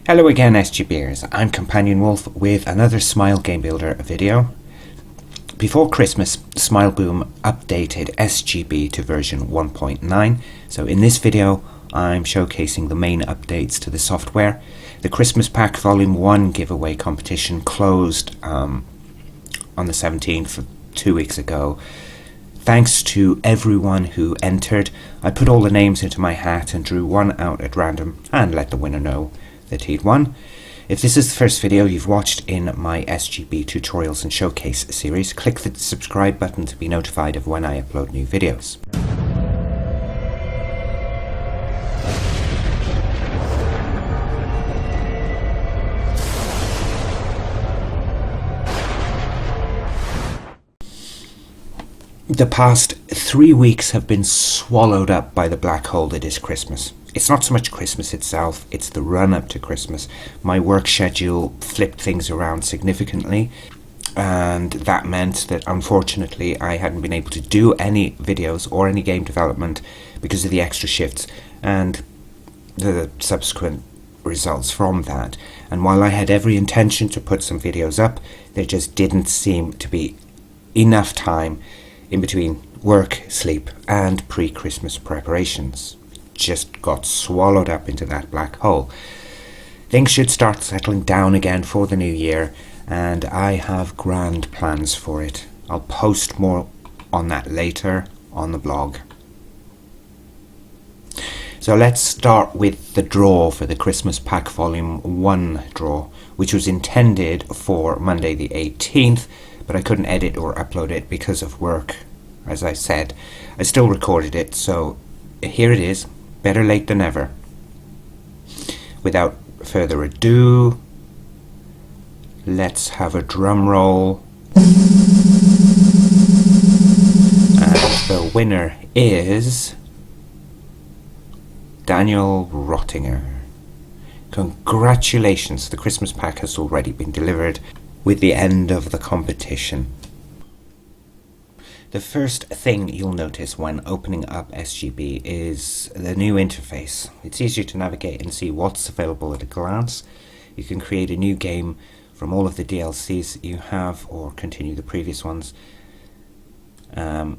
Hello again, SGBers. I'm Companion Wolf with another Smile Game Builder video. Before Christmas, SmileBoom updated SGB to version 1.9. So in this video, I'm showcasing the main updates to the software. The Christmas Pack Volume 1 giveaway competition closed on the 17th, 2 weeks ago. Thanks to everyone who entered. I put all the names into my hat and drew one out at random and let the winner know that he'd won. If this is the first video you've watched in my SGB tutorials and showcase series, click the subscribe button to be notified of when I upload new videos. The past 3 weeks have been swallowed up by the black hole that is Christmas. It's not so much Christmas itself, it's the run-up to Christmas. My work schedule flipped things around significantly, and that meant that unfortunately I hadn't been able to do any videos or any game development because of the extra shifts and the subsequent results from that. And while I had every intention to put some videos up, there just didn't seem to be enough time in between work, sleep, and pre-Christmas preparations. Just got swallowed up into that black hole. Things should start settling down again for the new year, and I have grand plans for it. I'll post more on that later on the blog. So let's start with the draw for the Christmas Pack Volume 1 draw, which was intended for Monday the 18th, but I couldn't edit or upload it because of work. As I said, I still recorded it, so here it is. Better late than never. Without further ado, let's have a drum roll. And the winner is Daniel Rottinger. Congratulations, the Christmas pack has already been delivered with the end of the competition. The first thing you'll notice when opening up SGB is the new interface. It's easier to navigate and see what's available at a glance. You can create a new game from all of the DLCs that you have or continue the previous ones. The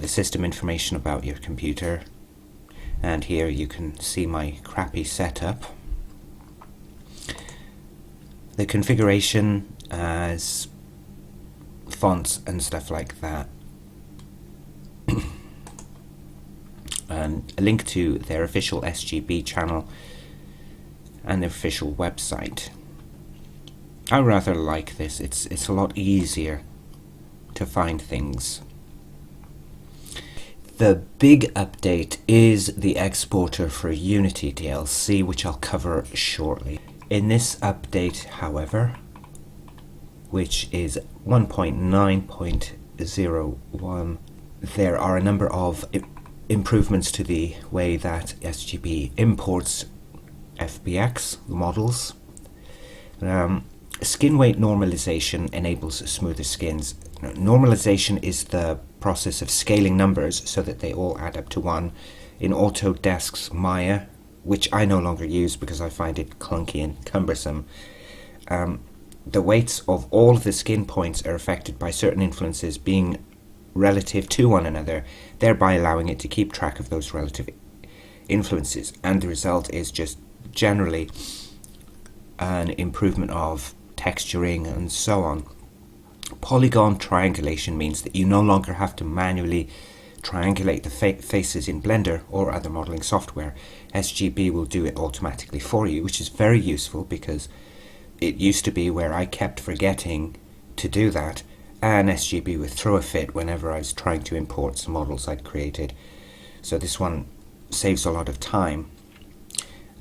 system information about your computer. And here you can see my crappy setup. The configuration as fonts and stuff like that, and a link to their official SGB channel and their official website. I rather like this. It's a lot easier to find things. The big update is the exporter for Unity DLC, which I'll cover shortly. In this update, however, which is 1.9.01, there are a number of improvements to the way that SGB imports FBX models. Skin weight normalization enables smoother skins. Normalization is the process of scaling numbers so that they all add up to 1 in Autodesk's Maya, which I no longer use because I find it clunky and cumbersome. The weights of all of the skin points are affected by certain influences being relative to one another, thereby allowing it to keep track of those relative influences, and the result is just generally an improvement of texturing and so on. Polygon Triangulation means that you no longer have to manually triangulate the faces in Blender or other modeling software. SGB will do it automatically for you, which is very useful because it used to be where I kept forgetting to do that, and SGB would throw a fit whenever I was trying to import some models I'd created. So this one saves a lot of time.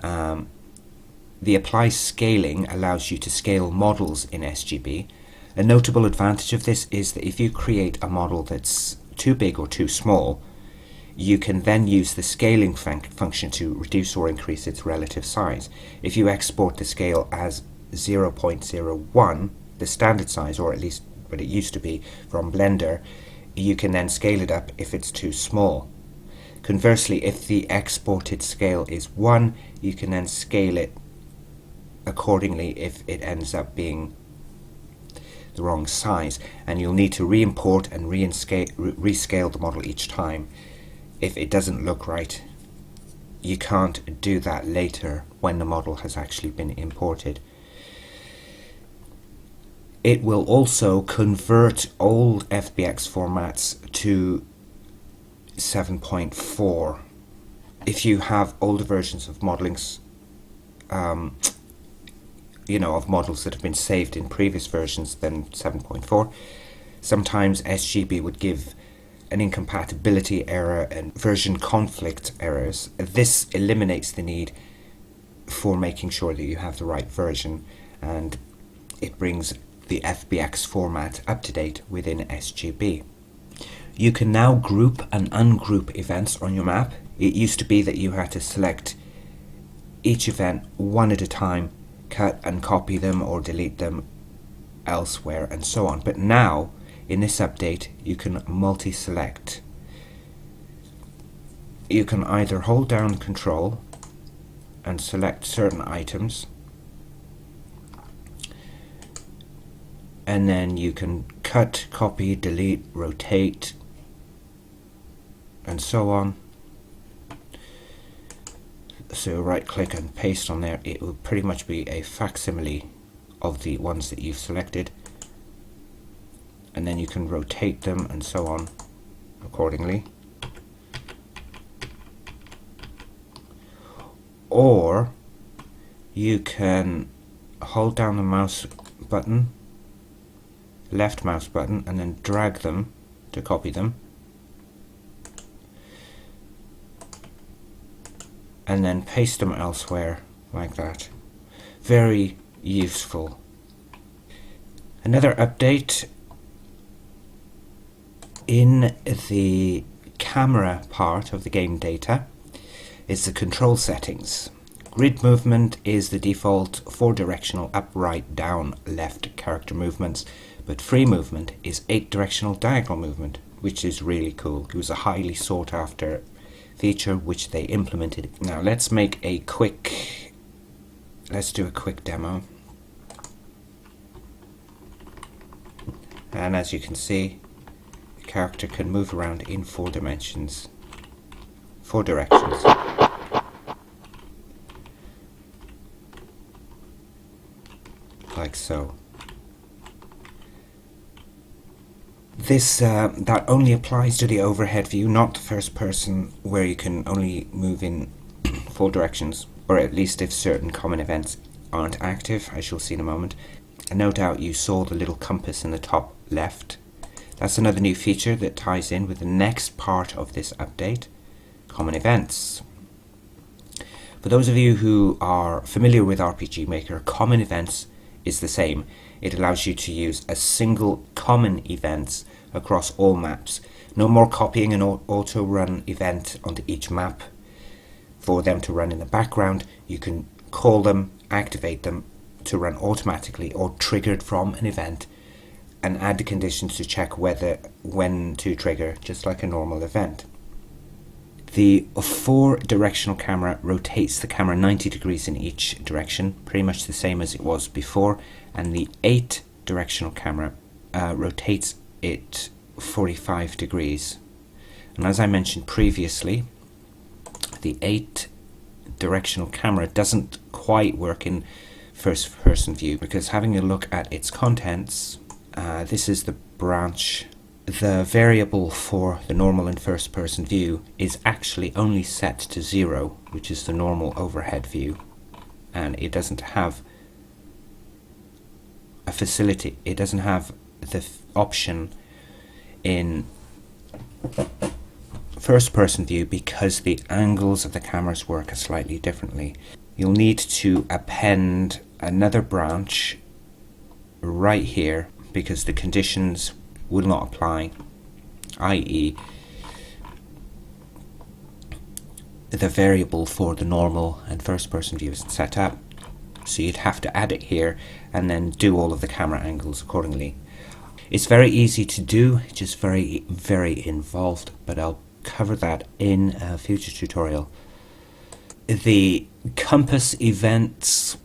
The apply scaling allows you to scale models in SGB. A notable advantage of this is that if you create a model that's too big or too small, you can then use the scaling function to reduce or increase its relative size. If you export the scale as 0.01, the standard size, or at least what it used to be from Blender, you can then scale it up if it's too small. Conversely, if the exported scale is 1, you can then scale it accordingly if it ends up being the wrong size, and you'll need to re-import and rescale the model each time if it doesn't look right. You can't do that later when the model has actually been imported. It will also convert old Fbx formats to 7.4. If you have older versions of modelings, of models that have been saved in previous versions than 7.4, sometimes SGB would give an incompatibility error and version conflict errors. This eliminates the need for making sure that you have the right version, and it brings the Fbx format up to date within SGB. You can now group and ungroup events on your map. It used to be that you had to select each event one at a time, cut and copy them or delete them elsewhere, and so on. But now, in this update, you can multi-select. You can either hold down Control and select certain items, and then you can cut, copy, delete, rotate, and so on. So right click and paste on there, it will pretty much be a facsimile of the ones that you've selected, and then you can rotate them and so on accordingly. Or you can hold down the mouse button, left mouse button, and then drag them to copy them, and then paste them elsewhere like that. Very useful. Another update in the camera part of the game data is the control settings. Grid movement is the default 4-directional up, right, down, left character movements, but free movement is 8-directional diagonal movement, which is really cool. It was a highly sought after feature which they implemented. Now let's do a quick demo. And as you can see, the character can move around in 4 directions. Like so. This that only applies to the overhead view, not the first person, where you can only move in 4 directions, or at least if certain common events aren't active, as you'll see in a moment. And no doubt you saw the little compass in the top left. That's another new feature that ties in with the next part of this update, common events. For those of you who are familiar with RPG Maker, common events is the same. It allows you to use a single common events across all maps. No more copying an auto-run event onto each map for them to run in the background. You can call them, activate them to run automatically or triggered from an event, and add the conditions to check when to trigger, just like a normal event. The 4-directional camera rotates the camera 90 degrees in each direction, pretty much the same as it was before, and the 8-directional camera rotates it 45 degrees. And as I mentioned previously, the 8-directional camera doesn't quite work in first-person view, because having a look at its contents, this is the branch. The variable for the normal and first-person view is actually only set to 0, which is the normal overhead view, and it doesn't have a facility. It doesn't have the option in first-person view because the angles of the cameras work slightly differently. You'll need to append another branch right here because the conditions will not apply, i.e. the variable for the normal and first person view isn't set up, so you'd have to add it here and then do all of the camera angles accordingly. It's very easy to do, just very involved, but I'll cover that in a future tutorial. The compass events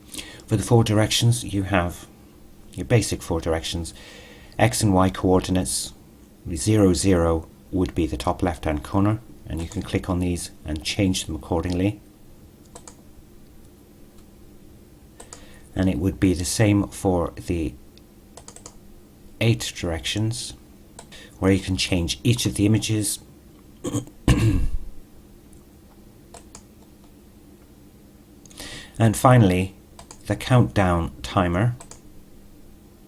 For the 4 directions, you have your basic 4 directions. X and Y coordinates, 0, 0 would be the top left hand corner, and you can click on these and change them accordingly. And it would be the same for the 8 directions, where you can change each of the images. And finally, the countdown timer,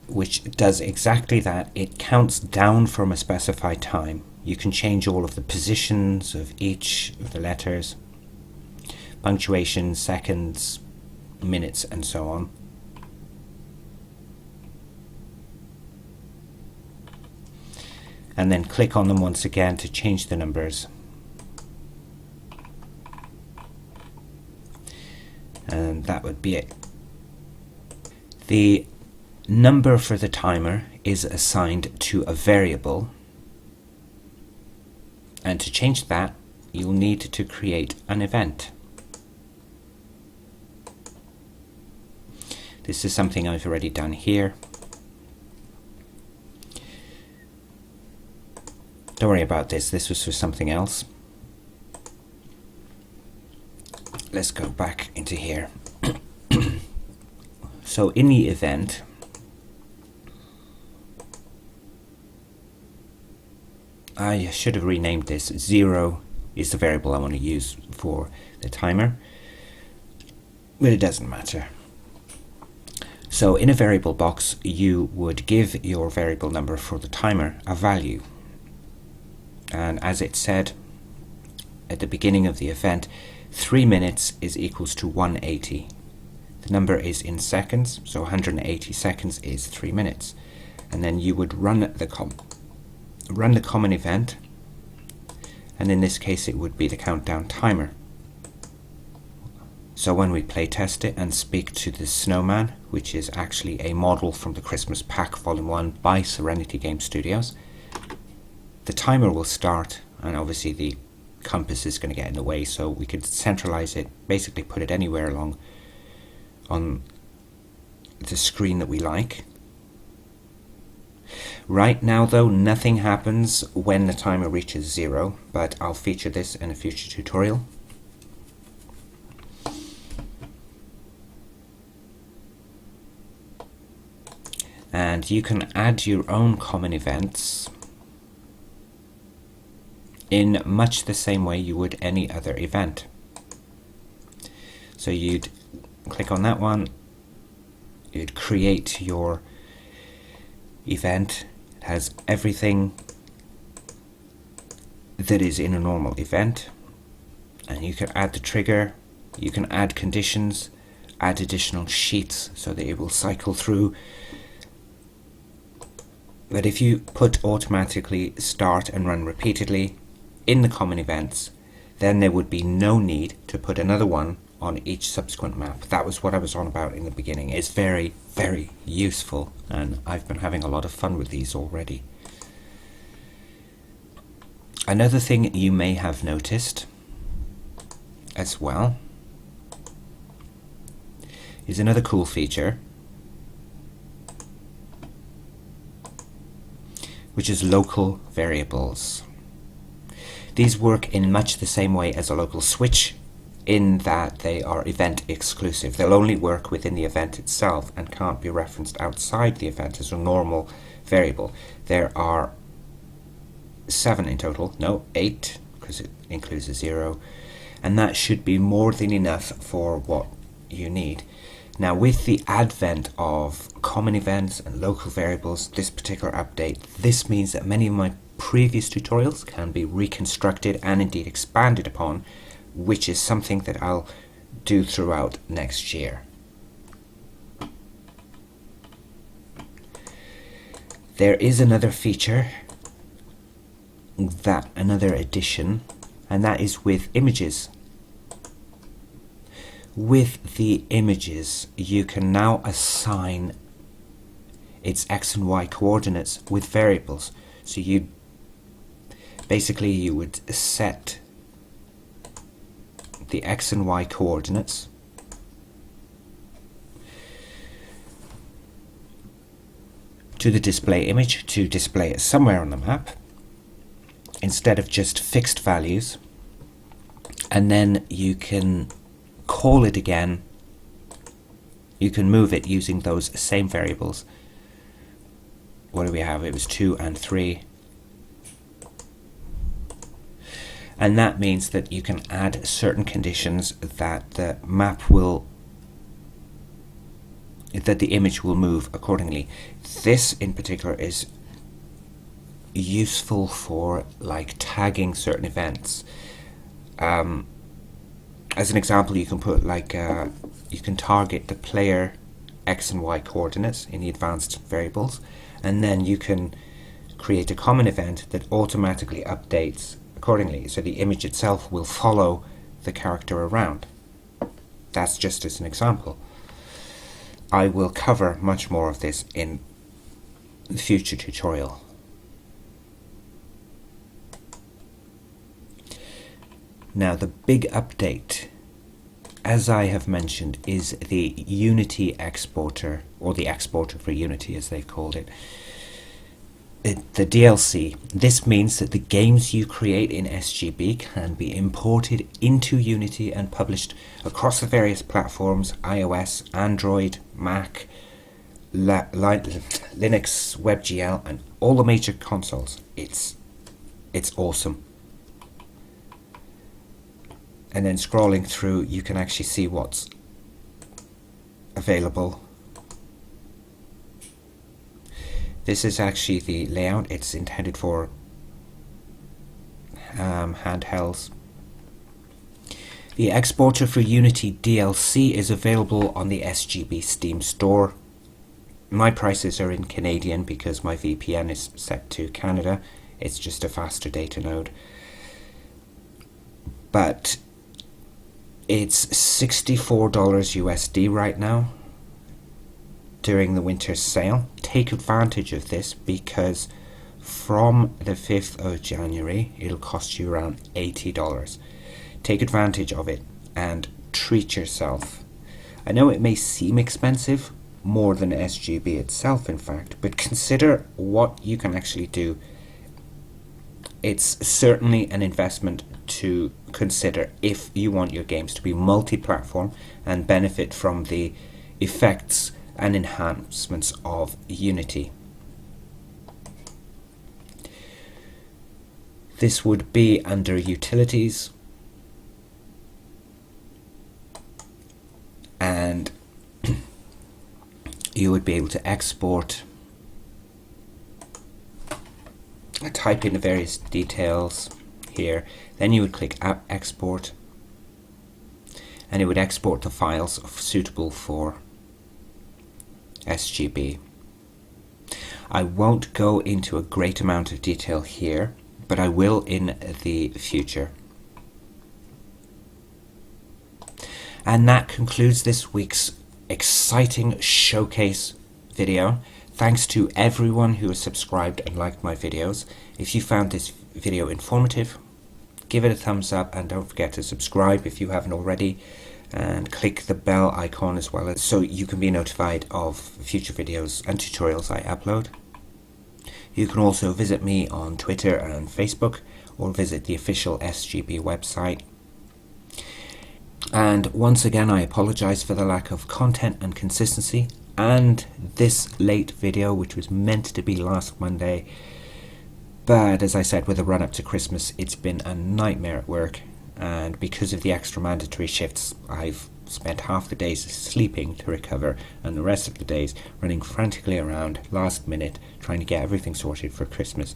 which does exactly that. It counts down from a specified time. You can change all of the positions of each of the letters, punctuation, seconds, minutes, and so on. And then click on them once again to change the numbers. And that would be it. The number for the timer is assigned to a variable, and to change that you'll need to create an event. This is something I've already done here. Don't worry about this was for something else. Let's go back into here. So in the event, I should have renamed this. 0 is the variable I want to use for the timer, but it doesn't matter. So in a variable box, you would give your variable number for the timer a value. And as it said at the beginning of the event, 3 minutes is equals to 180. The number is in seconds, so 180 seconds is 3 minutes. And then you would run the common event, and in this case it would be the countdown timer. So when we play test it and speak to the snowman, which is actually a model from the Christmas Pack Volume 1 by Serenity Game Studios, the timer will start, and obviously the compass is going to get in the way, so we could centralize it, basically put it anywhere along on the screen that we like. Right now though, nothing happens when the timer reaches 0, but I'll feature this in a future tutorial. And you can add your own common events in much the same way you would any other event. So you'd click on that one, you'd create your event. It has everything that is in a normal event, and you can add the trigger, you can add conditions, add additional sheets so that it will cycle through. But if you put automatically start and run repeatedly in the common events, then there would be no need to put another one on each subsequent map. That was what I was on about in the beginning. It's very, very useful, and I've been having a lot of fun with these already. Another thing you may have noticed as well is another cool feature, which is local variables. These work in much the same way as a local switch, in that they are event exclusive. They'll only work within the event itself and can't be referenced outside the event as a normal variable. There are 7 in total, no, 8, because it includes a 0, and that should be more than enough for what you need. Now, with the advent of common events and local variables, this particular update, this means that many of my previous tutorials can be reconstructed and indeed expanded upon, which is something that I'll do throughout next year. There is another feature, another addition, and that is with images. With the images, you can now assign its X and Y coordinates with variables. So you would set the X and Y coordinates to the display image to display it somewhere on the map instead of just fixed values, and then you can call it again. You can move it using those same variables. What do we have? It was 2 and 3. And that means that you can add certain conditions that the image will move accordingly. This in particular is useful for like tagging certain events. As an example, you can put like you can target the player X and Y coordinates in the advanced variables, and then you can create a common event that automatically updates accordingly, so the image itself will follow the character around. That's just as an example. I will cover much more of this in the future tutorial. Now the big update, as I have mentioned, is the Unity exporter, or the exporter for Unity as they've called it. The DLC. This means that the games you create in SGB can be imported into Unity and published across the various platforms: iOS, Android, Mac, Linux, WebGL, and all the major consoles. It's awesome. And then scrolling through, you can actually see what's available. This is actually the layout. It's intended for handhelds. The exporter for Unity DLC is available on the SGB Steam store. My prices are in Canadian because my VPN is set to Canada. It's just a faster data node. But it's $64 USD right now during the winter sale. Take advantage of this because from the 5th of January it'll cost you around $80. Take advantage of it and treat yourself. I know it may seem expensive, more than SGB itself in fact, but consider what you can actually do. It's certainly an investment to consider if you want your games to be multi-platform and benefit from the effects and enhancements of Unity. This would be under Utilities, and you would be able to export. I type in the various details here, then you would click App Export, and it would export the files suitable for SGB. I won't go into a great amount of detail here, but I will in the future. And that concludes this week's exciting showcase video. Thanks to everyone who has subscribed and liked my videos. If you found this video informative, give it a thumbs up, and don't forget to subscribe if you haven't already, and click the bell icon as well, so you can be notified of future videos and tutorials I upload. You can also visit me on Twitter and Facebook, or visit the official SGB website. And once again, I apologize for the lack of content and consistency, and this late video, which was meant to be last Monday. But as I said, with the run up to Christmas, it's been a nightmare at work, and because of the extra mandatory shifts, I've spent half the days sleeping to recover, and the rest of the days running frantically around last minute trying to get everything sorted for Christmas.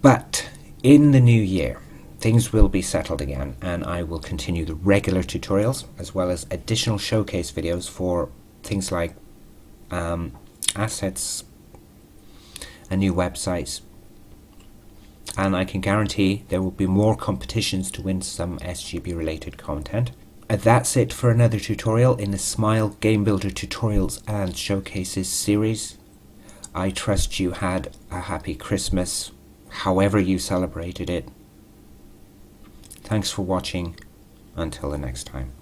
But in the new year, things will be settled again, and I will continue the regular tutorials as well as additional showcase videos for things like assets and new websites. And I can guarantee there will be more competitions to win some SGB related content. That's it for another tutorial in the Smile Game Builder Tutorials and Showcases series. I trust you had a happy Christmas, however you celebrated it. Thanks for watching. Until the next time.